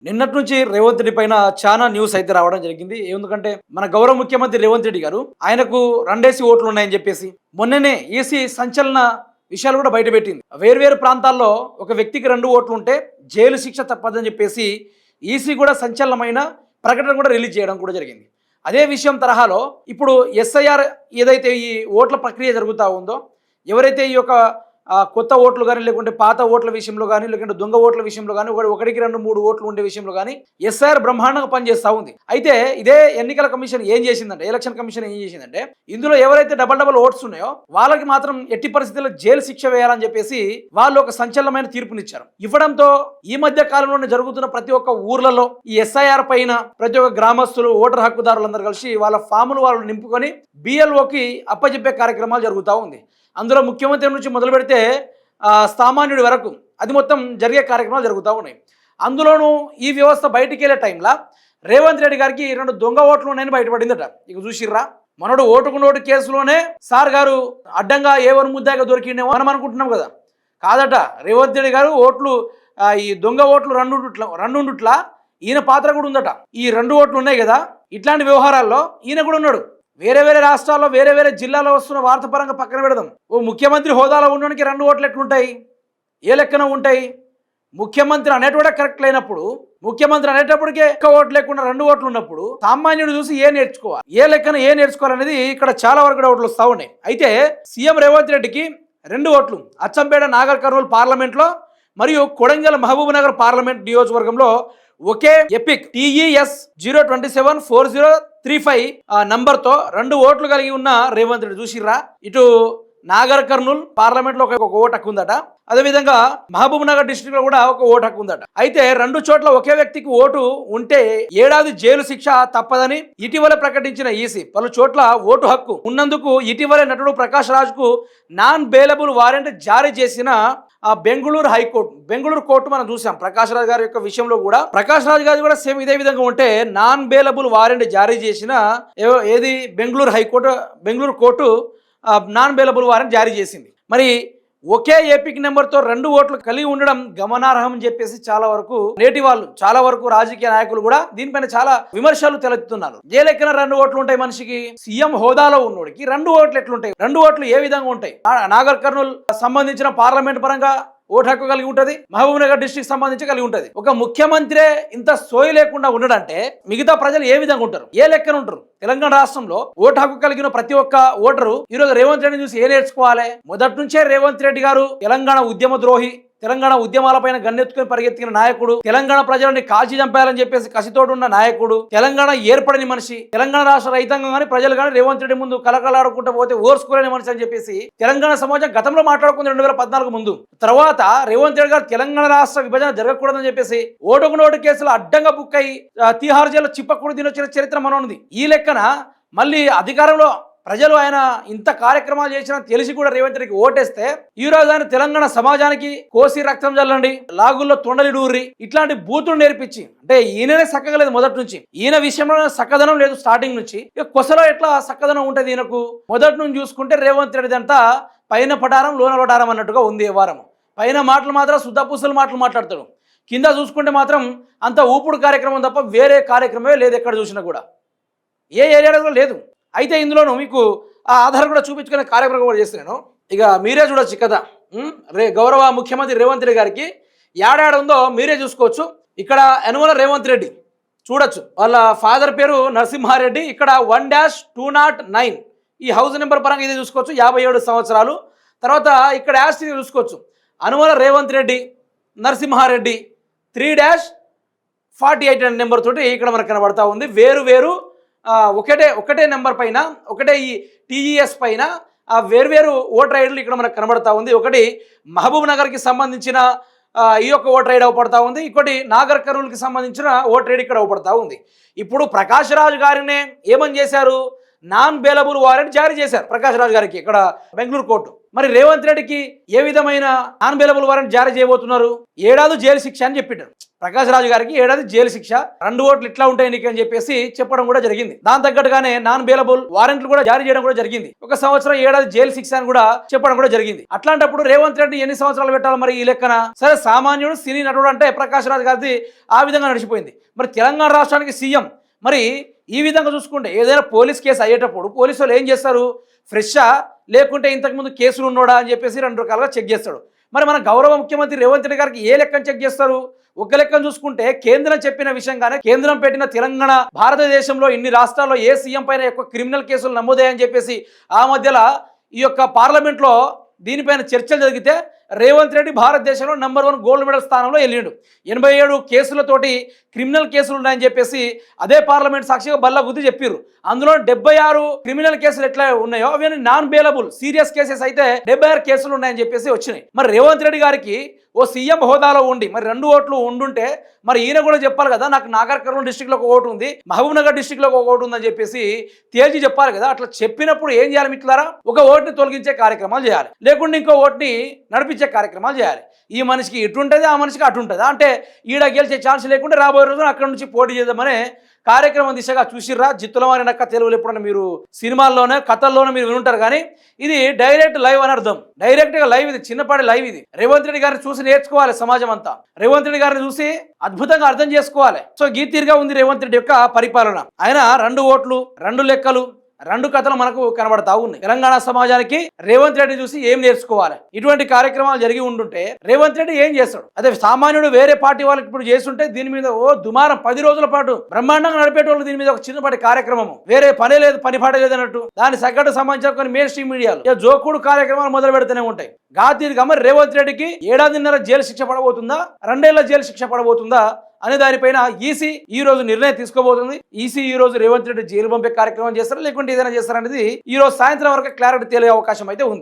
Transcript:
నిన్నటి నుంచి రేవంత్ రెడ్డి పైన చాలా న్యూస్ అయితే రావడం జరిగింది. ఎందుకంటే మన గౌరవ ముఖ్యమంత్రి రేవంత్ రెడ్డి గారు ఆయనకు రెండేసి ఓట్లు ఉన్నాయని చెప్పేసి మొన్ననే ఈసీ సంచలన విషయాలు కూడా బయటపెట్టింది. వేర్వేరు ప్రాంతాల్లో ఒక వ్యక్తికి 2 ఓట్లు ఉంటే జైలు శిక్ష తప్పదని చెప్పేసి ఈసీ కూడా సంచలనమైన ప్రకటన కూడా రిలీజ్ చేయడం కూడా జరిగింది. అదే విషయం తరహాలో ఇప్పుడు ఎస్ఐఆర్ ఏదైతే ఈ ఓట్ల ప్రక్రియ జరుగుతూ ఉందో, ఎవరైతే ఈ యొక్క కొత్త ఓట్లు కానీ లేకుంటే పాత ఓట్ల విషయంలో కానీ లేకుంటే దొంగ ఓట్ల విషయంలో కానీ ఒకటికి 2-3 ఓట్లు ఉండే విషయంలో కానీ ఎస్ఐఆర్ బ్రహ్మాండంగా పనిచేస్తూ ఉంది. అయితే ఇదే ఎన్నికల కమిషన్ ఏం చేసిందంటే, ఎలక్షన్ కమిషన్ ఏం చేసిందంటే, ఇందులో ఎవరైతే డబల్ ఓట్స్ ఉన్నాయో వాళ్ళకి మాత్రం ఎట్టి పరిస్థితుల్లో జైలు శిక్ష వేయాలని చెప్పేసి వాళ్ళు ఒక సంచలనమైన తీర్పునిచ్చారు. ఇవ్వడంతో ఈ మధ్య కాలంలోనే జరుగుతున్న ప్రతి ఒక్క ఊర్లలో ఈ ఎస్ఐఆర్ పైన ప్రతి ఒక్క గ్రామస్తులు ఓటర్ హక్కుదారులందరూ కలిసి వాళ్ళ ఫాములు వాళ్ళు నింపుకొని బిఎల్ఓకి అప్పచెప్పే కార్యక్రమాలు జరుగుతూ ఉంది. అందులో ముఖ్యమంత్రి నుంచి మొదలు పెడితే సామాన్యుడి వరకు అది మొత్తం జరిగే కార్యక్రమాలు జరుగుతూ ఉన్నాయి. అందులోనూ ఈ వ్యవస్థ బయటికి వెళ్ళే టైంలో రేవంత్ రెడ్డి గారికి 2 దొంగ ఓట్లు ఉన్నాయని బయటపడిందట. ఇక చూసిర్రా, మనోడు ఓటుకు నోటు కేసులోనే సార్ గారు అడ్డంగా ఏవని ముద్దాగా దొరికిండేమో మనం అనుకుంటున్నాం కదా. కాదట, రేవంత్ రెడ్డి గారు ఓట్లు ఈ దొంగ ఓట్లు రెండుట్లా ఈయన పాత్ర కూడా ఉందట. ఈ 2 ఓట్లు ఉన్నాయి కదా, ఇట్లాంటి వ్యవహారాల్లో ఈయన కూడా ఉన్నాడు. వేరే వేరే రాష్ట్రాల్లో వేరే వేరే జిల్లాలో వస్తున్న వార్తాపరంగా పక్కన పెడదాం. ఓ ముఖ్యమంత్రి హోదాలో ఉండడానికి 2 ఓట్లు ఎట్లుంటాయి? ఏ లెక్కన ఉంటాయి? ముఖ్యమంత్రి అనేటోడే కరెక్ట్ లేనప్పుడు, ముఖ్యమంత్రి అనేటప్పటికే ఒక్క ఓట్లు లేకుండా 2 ఓట్లు ఉన్నప్పుడు సామాన్యుడు చూసి ఏ నేర్చుకోవాలి, ఏ లెక్కన ఏ నేర్చుకోవాలనేది ఇక్కడ చాలా వరకు డౌట్లు వస్తూ ఉన్నాయి. అయితే సీఎం రేవంత్ రెడ్డికి 2 ఓట్లు అచ్చంపేట నాగర్ కర్నూలు పార్లమెంట్లో మరియు కొడంగల్ మహబూబ్ నగర్ పార్లమెంట్ నియోజకవర్గంలో ఒకే ఎపిక్ TES 0274035 నంబర్తో 2 ఓట్లు కలిగి ఉన్న రేవంత్ రెడ్డి చూసిర్రా, ఇటు నాగర్ కర్నూల్ పార్లమెంట్ లో ఒక ఓటు హక్కు ఉందట, అదేవిధంగా మహబూబ్ నగర్ డిస్ట్రిక్ట్ లో కూడా ఒక ఓటు హక్కు ఉందట. అయితే 2 చోట్ల ఒకే వ్యక్తికి ఓటు ఉంటే ఏడాది జైలు శిక్ష తప్పదని ఇటీవల ప్రకటించిన ఈసీ పలు చోట్ల ఓటు హక్కు ఉన్నందుకు ఇటీవల నటుడు ప్రకాష్ రాజ్ కు నాన్ బెయిలబుల్ వారెంట్ జారీ చేసిన బెంగళూరు కోర్టు మనం చూసాం. ప్రకాష్ రాజ్ గారి యొక్క విషయంలో కూడా ప్రకాష్ రాజ్ గారు కూడా సేమ్ ఇదే విధంగా ఉంటే నాన్ బెయిలబుల్ వారెంట్ జారీ చేసిన ఏది Bengaluru court non bailable warrant జారీ చేసింది. మరి ఒకే ఏపిక్ నెంబర్తో 2 ఓట్లు కలిగి ఉండడం గమనార్హం అని చెప్పేసి చాలా వరకు రాజకీయ నాయకులు కూడా దీనిపైన చాలా విమర్శలు తెలుపుతున్నారు. ఏ లెక్కన 2 ఓట్లు ఉంటాయి మనిషికి? సీఎం హోదాలో ఉన్నోడికి 2 ఓట్లు ఎట్లుంటాయి? 2 ఓట్లు ఏ విధంగా ఉంటాయి? నాగర్ కర్నూల్ సంబంధించిన పార్లమెంట్ పరంగా ఓటు హక్కు కలిగి ఉంటుంది, మహబూబ్ నగర్ డిస్ట్రిక్ట్ సంబంధించి కలిగి ఉంటుంది. ఒక ముఖ్యమంత్రి ఇంత సోయి లేకుండా ఉండడంటే మిగతా ప్రజలు ఏ విధంగా ఉంటారు, ఏ లెక్కన ఉంటారు? తెలంగాణ రాష్ట్రంలో ఓటు హక్కు కలిగిన ప్రతి ఒక్క ఓటరు ఈరోజు రేవంత్ రెడ్డిని చూసి ఏ నేర్చుకోవాలి? మొదటి నుంచే రేవంత్ రెడ్డి గారు తెలంగాణ ఉద్యమ ద్రోహి, తెలంగాణ ఉద్యమాలపైన గన్నెత్తుకుని పరిగెత్తిన నాయకుడు, తెలంగాణ ప్రజలని కాల్చి చంపాలని చెప్పేసి కసితోడు ఉన్న నాయకుడు, తెలంగాణ ఏర్పడని మనిషి, తెలంగాణ రాష్ట్ర రైతాంగం కానీ ప్రజలు కానీ రేవంత్ రెడ్డి ముందు కలకలాడుకుంటూ పోతే ఓర్చుకోలేని మనిషి అని చెప్పేసి తెలంగాణ సమాజం గతంలో మాట్లాడుకుంది 2014 ముందు. తర్వాత రేవంత్ రెడ్డి గారు తెలంగాణ రాష్ట్ర విభజన జరగకూడదని చెప్పేసి ఓటుకు నోటు కేసులు అడ్డంగా బుక్ అయి తీహార్ జైల్లో చిప్పకూడు తినొచ్చిన చరిత్ర మనోంది. ఈ లెక్కన మళ్ళీ అధికారంలో ప్రజలు ఆయన ఇంత కార్యక్రమాలు చేసినా తెలిసి కూడా రేవంత్ రెడ్డికి ఓటేస్తే ఈ రోజు ఆయన తెలంగాణ సమాజానికి కోసి రక్తం చల్లండి, లాగుల్లో తొండలి డూర్రి ఇట్లాంటి బూతులు నేర్పించి, అంటే ఈయననే చక్కగలేదు మొదటి నుంచి, ఈయన విషయంలో చక్కదనం లేదు స్టార్టింగ్ నుంచి. ఇక కొసలో ఎట్లా చక్కదనం ఉంటుంది ఈయనకు? మొదటి నుంచి చూసుకుంటే రేవంత్ రెడ్డి అంతా పైన పటారం లోన పటారం అన్నట్టుగా ఉంది. ఏ వారం పైన మాటలు మాత్రం శుద్ధపూసలు మాటలు మాట్లాడతాడు, కింద చూసుకుంటే మాత్రం అంత ఊపుడు కార్యక్రమం తప్ప వేరే కార్యక్రమమే లేదు ఎక్కడ చూసినా కూడా, ఏ ఏరియాలో కూడా లేదు. అయితే ఇందులోనూ మీకు ఆ ఆధారం కూడా చూపించుకునే కార్యక్రమం కూడా చేస్తున్నాను. ఇక మీరే చూడొచ్చు కదా, గౌరవ ముఖ్యమంత్రి రేవంత్ రెడ్డి గారికి ఏడాడు ఉందో మీరే చూసుకోవచ్చు. ఇక్కడ యనమల రేవంత్ రెడ్డి చూడొచ్చు, వాళ్ళ ఫాదర్ పేరు నరసింహారెడ్డి. ఇక్కడ 1-209 ఈ హౌస్ నెంబర్ పరంగా ఇదే చూసుకోవచ్చు, 57 సంవత్సరాలు. తర్వాత ఇక్కడ యాస్ట్ చూసుకోవచ్చు, యనమల రేవంత్ రెడ్డి నరసింహారెడ్డి 3-48 నెంబర్ తోటి ఇక్కడ మనకు కనబడతా ఉంది. వేరు ఒకటే నెంబర్ పైన ఒకటే ఈ TES పైన వేర్వేరు ఓటర్ ఐడీలు ఇక్కడ మనకు కనబడతా ఉంది. ఒకటి మహబూబ్ నగర్కి సంబంధించిన ఈ యొక్క ఓటర్ ఐడి అవపడతా ఉంది, ఇంకోటి నాగర్ కర్నూలుకి సంబంధించిన ఓటర్ ఐడి ఇక్కడ అవపడతా ఉంది. ఇప్పుడు ప్రకాష్ రాజ్ గారినే ఏమని చేశారు? నాన్ బెయిలబుల్ వారెంట్ జారీ చేశారు ప్రకాష్ రాజ్ గారికి ఇక్కడ బెంగళూరు కోర్టు. మరి రేవంత్ రెడ్డికి ఏ విధమైన నాన్ బెయిలబుల్ వారెంట్ జారీ చేయబోతున్నారు? ఏడాది జైలు శిక్ష అని చెప్పారు. ప్రకాష్ రాజు గారికి ఏడాది జైలు శిక్ష, 2 ఓట్లు ఇట్లా ఉంటాయి నీకు అని చెప్పేసి చెప్పడం కూడా జరిగింది. దాని తగ్గట్టుగానే నాన్ బెయిలబుల్ వారెంట్లు కూడా జారీ చేయడం కూడా జరిగింది. 1 సంవత్సరం ఏడాది జైలు శిక్ష అని కూడా చెప్పడం కూడా జరిగింది. అట్లాంటప్పుడు రేవంత్ రెడ్డి ఎన్ని సంవత్సరాలు పెట్టాలి మరి ఈ లెక్కన? సరే, సామాన్యుడు సినీ నటుడు అంటే ప్రకాష్ రాజు గారిది ఆ విధంగా నడిచిపోయింది. మరి తెలంగాణ రాష్ట్రానికి సీఎం మరి ఈ విధంగా చూసుకుంటే ఏదైనా పోలీస్ కేసు అయ్యేటప్పుడు పోలీసు వాళ్ళు ఏం చేస్తారు? ఫ్రెషా లేకుంటే ఇంతకుముందు కేసులు ఉన్నోడా అని చెప్పేసి 2 రకాలుగా చెక్ చేస్తాడు. మరి మన గౌరవ ముఖ్యమంత్రి రేవంత్ రెడ్డి గారికి ఏ లెక్కను చెక్ చేస్తారు? ఒక లెక్కను చూసుకుంటే కేంద్రం చెప్పిన విషయంగానే, కేంద్రం పెట్టిన తెలంగాణ భారతదేశంలో ఇన్ని రాష్ట్రాల్లో ఏ సీఎం పైన ఎక్కువ క్రిమినల్ కేసులు నమోదయ్యాయని చెప్పేసి ఆ మధ్యలో ఈ యొక్క పార్లమెంట్లో దీనిపైన చర్చలు జరిగితే రేవంత్ రెడ్డి భారతదేశంలో #1 గోల్డ్ మెడల్ స్థానంలో వెళ్ళిండు. 87 కేసులతోటి క్రిమినల్ కేసులు ఉన్నాయని చెప్పేసి అదే పార్లమెంట్ సాక్షిగా బల్ల గుద్ది చెప్పారు. అందులో 76 క్రిమినల్ కేసులు ఎట్లా ఉన్నాయో అవన్నీ నాన్ బెయిలబుల్ సీరియస్ కేసెస్ అయితే 76 కేసులు ఉన్నాయని చెప్పేసి వచ్చినాయి. మరి రేవంత్ రెడ్డి గారికి ఓ సీఎం హోదాలో ఉండి మరి 2 ఓట్లు ఉండుంటే మరి ఈయన కూడా చెప్పాలి కదా, నాకు నాగర్ కర్నూలు డిస్టిక్లో ఒక ఓటు ఉంది, మహబూబ్ నగర్ డిస్టిక్లో ఒక ఓటు ఉందని చెప్పేసి తేల్చి చెప్పాలి కదా. అట్లా చెప్పినప్పుడు ఏం చేయాలి మిత్రులారా? ఒక ఓటుని తొలగించే కార్యక్రమాలు చేయాలి, లేకుంటే ఇంకో ఓటుని నడిపించే కార్యక్రమాలు చేయాలి. ఈ మనిషికి ఇటుంటుంది, ఆ మనిషికి అటుంటుంది అంటే ఈడ గెలిచే ఛాన్స్ లేకుండా రాబోయే రోజున అక్కడి నుంచి పోటీ చేద్దామనే కార్యక్రమం దిశగా చూసిర్రా. జిత్తులవారి నక్క తెలుగులు ఎప్పుడన్నా మీరు సినిమాల్లోనే కథల్లోనే మీరు వినుంటారు, కానీ ఇది డైరెక్ట్ లైవ్ అని అర్థం. డైరెక్ట్ గా లైవ్, ఇది చిన్నపాటి లైవ్. ఇది రేవంత్ రెడ్డి గారిని చూసి నేర్చుకోవాలి సమాజం అంతా, రేవంత్ రెడ్డి గారిని చూసి అద్భుతంగా అర్థం చేసుకోవాలి. సో గీతీరుగా ఉంది రేవంత్ రెడ్డి యొక్క పరిపాలన. ఆయన 2 ఓట్లు, 2 లెక్కలు, 2 కథలు మనకు కనబడతా ఉన్నాయి. తెలంగాణ సమాజానికి రేవంత్ రెడ్డి చూసి ఏం నేర్చుకోవాలి? ఇటువంటి కార్యక్రమాలు జరిగి ఉంటుంటే రేవంత్ రెడ్డి ఏం చేస్తాడు? అదే సామాన్యుడు వేరే పార్టీ వాళ్ళకి ఇప్పుడు చేస్తుంటే దీని మీద ఓ దుమారం 10 రోజుల పాటు బ్రహ్మాండంగా నడిపేటోళ్ళు దీని మీద ఒక చిన్నపాటి కార్యక్రమం, వేరే పనే లేదు, పని పాట లేదు అన్నట్టు దాని సగటు సంబంధించిన కొన్ని మెయిన్ స్ట్రీమ్ మీడియాలు జోకుడు కార్యక్రమాలు మొదలు పెడుతూనే ఉంటాయి. గాతీరుగా మరి రేవంత్ రెడ్డికి 7.5 జైలు శిక్ష పడబోతుందా, 2 ఏళ్ల జైలు శిక్ష పడబోతుందా అనే దానిపైన ఈసీ ఈ రోజు నిర్ణయం తీసుకోబోతుంది. ఈసీ ఈ రోజు రేవంత్ రెడ్డి జైలు పంపే కార్యక్రమం చేస్తారా లేకుంటే ఏదైనా చేస్తారనేది ఈ రోజు సాయంత్రం వరకు క్లారిటీ తెలియ అవకాశం అయితే ఉంది.